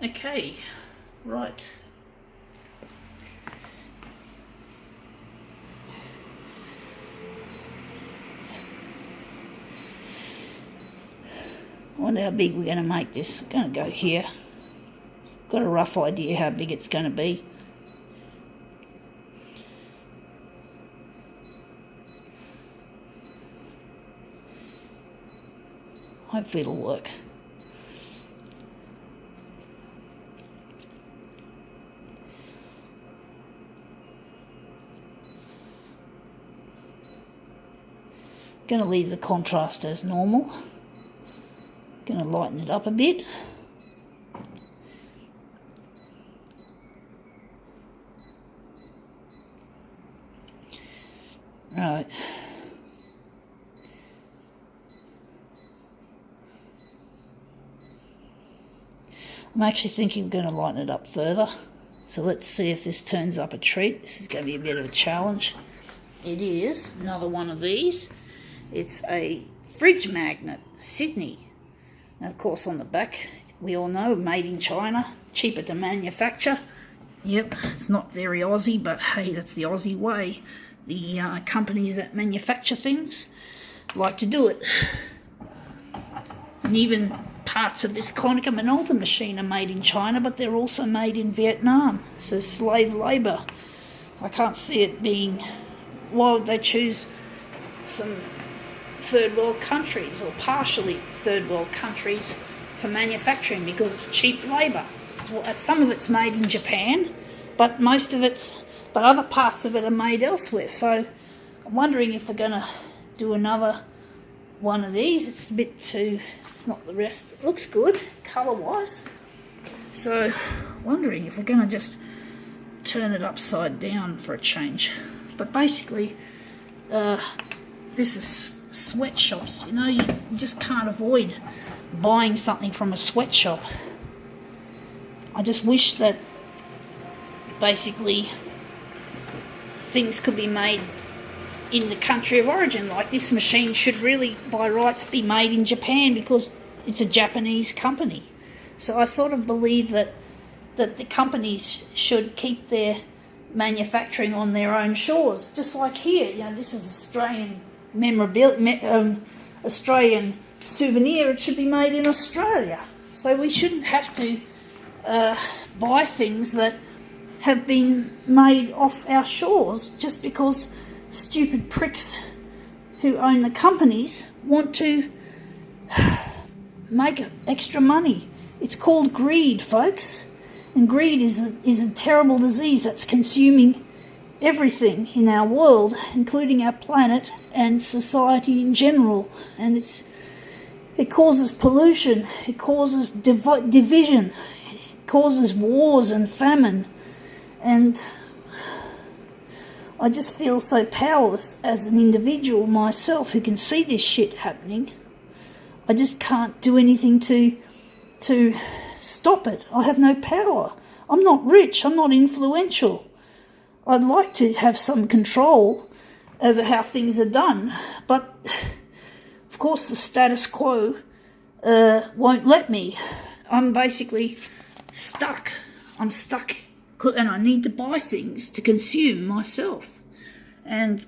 Okay, right. I wonder how big we're going to make this. I'm going to go here. Got a rough idea how big it's going to be. Hopefully it'll work. Going to leave the contrast as normal. Going to lighten it up a bit. Right. I'm actually thinking I'm going to lighten it up further. So let's see if this turns up a treat. This is going to be a bit of a challenge. It is another one of these. It's a fridge magnet, Sydney. And of course on the back, we all know, made in China, cheaper to manufacture. Yep, it's not very Aussie, but hey, that's the Aussie way. The companies that manufacture things like to do it. And even parts of this Konica Minolta machine are made in China, but they're also made in Vietnam. So slave labour. I can't see it being, why would they choose some third world countries or partially third world countries for manufacturing? Because it's cheap labour. Well, some of it's made in Japan, but other parts of it are made elsewhere. So I'm wondering if we're going to do another one of these. It's a bit too, it's not the rest. It looks good colour wise. So wondering if we're going to just turn it upside down for a change. But basically this is sweatshops. You know, you just can't avoid buying something from a sweatshop. I just wish that basically things could be made in the country of origin. Like this machine should really by rights be made in Japan because it's a Japanese company. So I sort of believe that the companies should keep their manufacturing on their own shores, just like here. You know, this is Australian memorabilia, Australian souvenir. It should be made in Australia. So we shouldn't have to buy things that have been made off our shores just because stupid pricks who own the companies want to make extra money. It's called greed, folks. And greed is a terrible disease that's consuming everything in our world, including our planet and society in general. And it causes pollution, it causes division, it causes wars and famine. And I just feel so powerless as an individual myself who can see this shit happening. I just can't do anything to stop it. I have no power. I'm not rich. I'm not influential. I'd like to have some control over how things are done, but of course the status quo won't let me. I'm basically stuck. I'm stuck. And I need to buy things to consume myself. And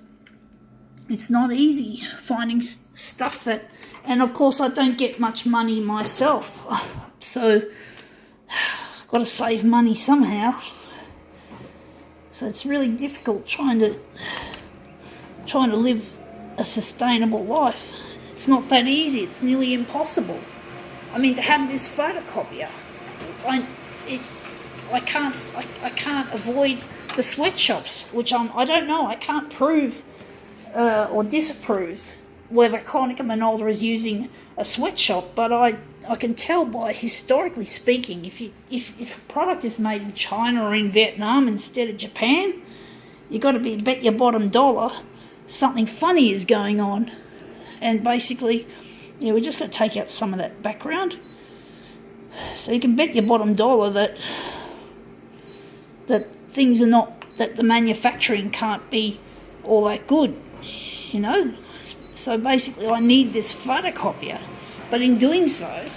it's not easy finding stuff that... And of course I don't get much money myself. So I've got to save money somehow. So it's really difficult trying to live a sustainable life. It's not that easy. It's nearly impossible. I mean, to have this photocopier, I can't avoid the sweatshops, which I don't know. I can't prove or disapprove whether Konica Minolta is using a sweatshop, but I can tell by historically speaking, if a product is made in China or in Vietnam instead of Japan, you've got to bet your bottom dollar something funny is going on. And basically, yeah, we're just going to take out some of that background. So you can bet your bottom dollar that things are not, that the manufacturing can't be all that good, you know. So basically I need this photocopier, but in doing so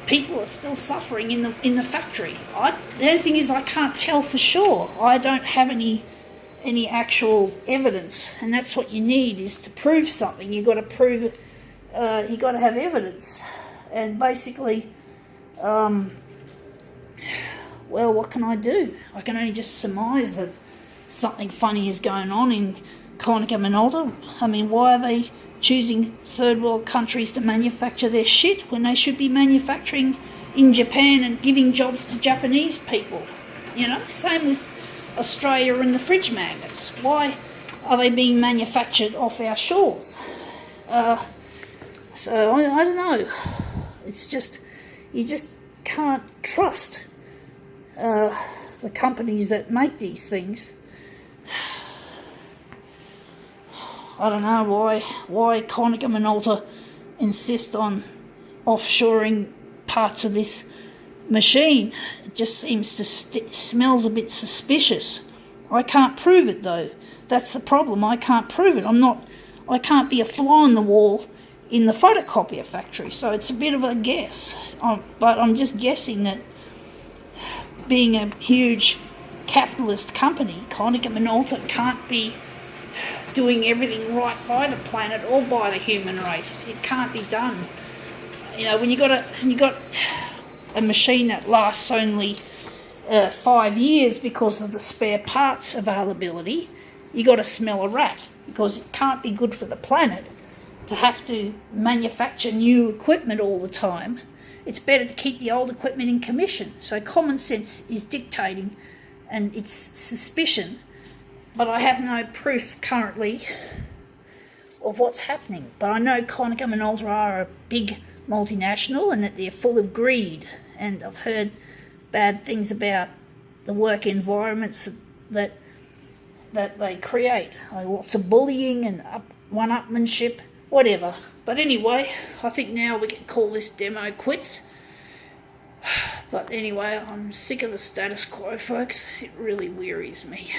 people are still suffering in the factory. The only thing is I can't tell for sure. I don't have any actual evidence, and that's what you need, is to prove something. You've got to prove it. You've got to have evidence. And basically, well, what can I do? I can only just surmise that something funny is going on in Konica Minolta. I mean, why are they choosing third world countries to manufacture their shit when they should be manufacturing in Japan and giving jobs to Japanese people? You know, same with Australia and the fridge magnets. Why are they being manufactured off our shores? So I don't know. It's just, you just can't trust the companies that make these things. I don't know why Konica Minolta insist on offshoring parts of this machine. It just seems to smells a bit suspicious. I can't prove it though. That's the problem. I can't prove it. I can't be a fly on the wall in the photocopier factory, so it's a bit of a guess. But I'm just guessing that, being a huge capitalist company, Konica Minolta can't be doing everything right by the planet or by the human race. It can't be done. You know, when you got a machine that lasts only 5 years because of the spare parts availability, you got to smell a rat, because it can't be good for the planet to have to manufacture new equipment all the time. It's better to keep the old equipment in commission. So common sense is dictating, and it's suspicion. But I have no proof currently of what's happening. But I know Konica Minolta are a big multinational and that they're full of greed. And I've heard bad things about the work environments that they create. Lots of bullying and one-upmanship, whatever. But anyway, I think now we can call this demo quits. But anyway, I'm sick of the status quo, folks. It really wearies me.